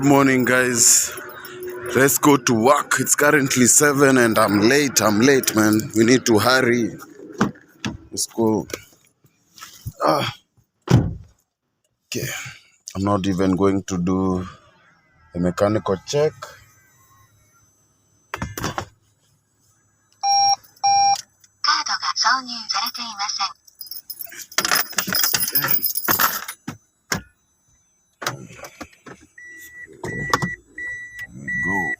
Good morning, guys. Let's go to work. It's currently 7 and I'm late, man. We need to hurry. Let's go. Okay. I'm not even going to do a mechanical check. Go.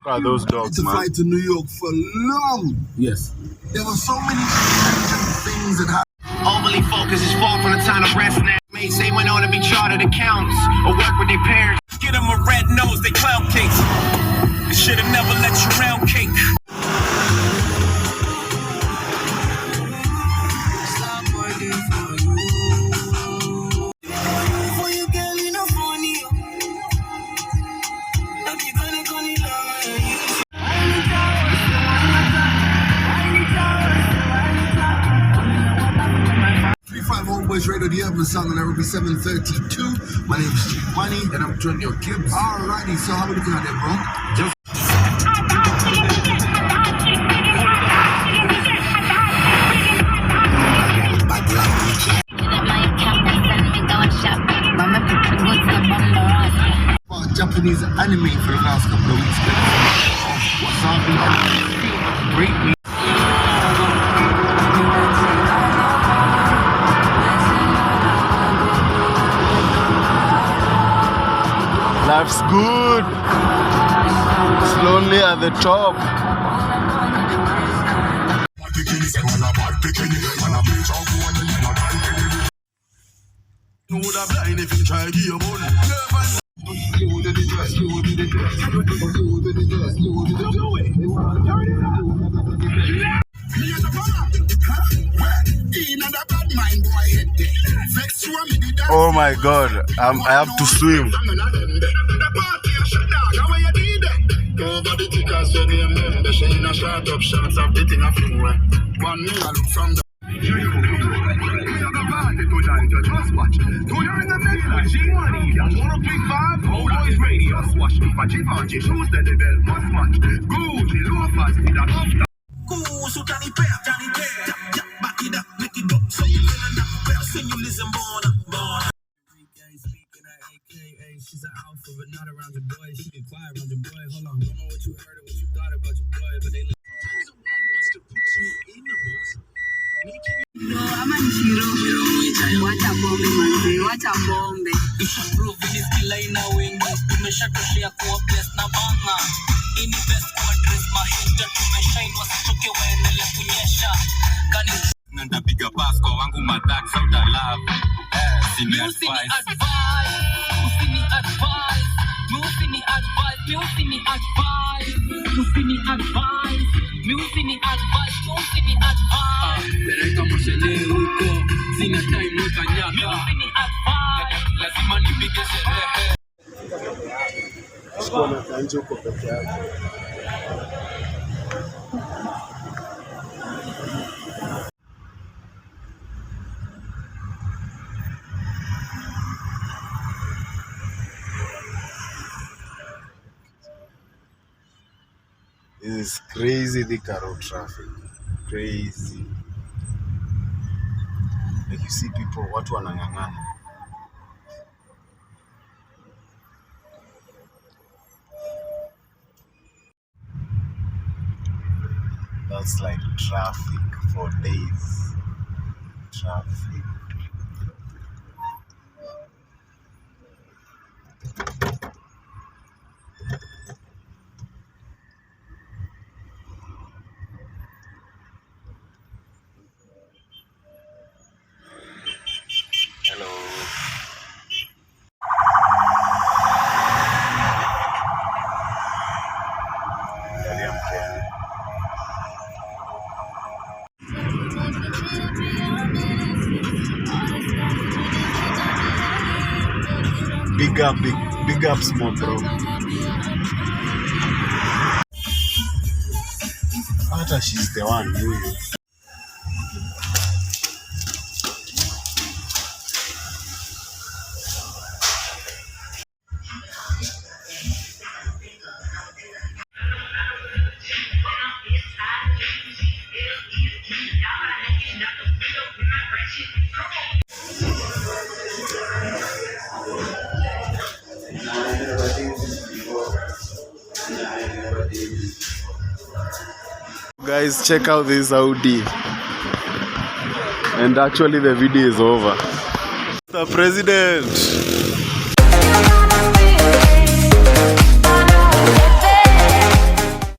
Look at those dogs, man. Fly to New York for long. Yes. There were so many things that happened. Overly focused is far from the time to rest now. Mates, they went on to be chartered accountants or work with their parents. Get them a red nose, they cloud cakes. They should have never let you round cake. Always Radio the Urban Sound on Nairobi 732. My name is Chief Money. And I'm Junior Gibbs. Alrighty, so how we looking at that, bro? Just Japanese anime for the last couple of weeks. Wasabi, great meat. Life's good. It's lonely at the top. Oh my God, I have to swim. She's an alpha, but not around your boy. She get quiet around your boy. Hold on, don't know what you heard or what you thought about your boy, but they someone wants to put you in the books. No, I'm a hero. What a bomb, man. What a bomb. Prove this killer in a wing. Tumeshatoshea kuwa blessed na banga. Ini best kwa dress mahita. Tumeshine wasitoke waendelea kunyesha. Gani Nitapiga pass kwa wangu matak sauta love. Sini advice. Pereka mshele huko. Sina time weka nyaka. Lazima nipige sherehe. Sikuwa na kanji huko peke yake. This is crazy, the car traffic. Crazy. Like you see people, watu wanang'ang'ana. That's like traffic for days. Traffic. Hello. big up small bro. Hata she's the one huyu. Guys, check out this Audi. And actually the video is over. Mr. President.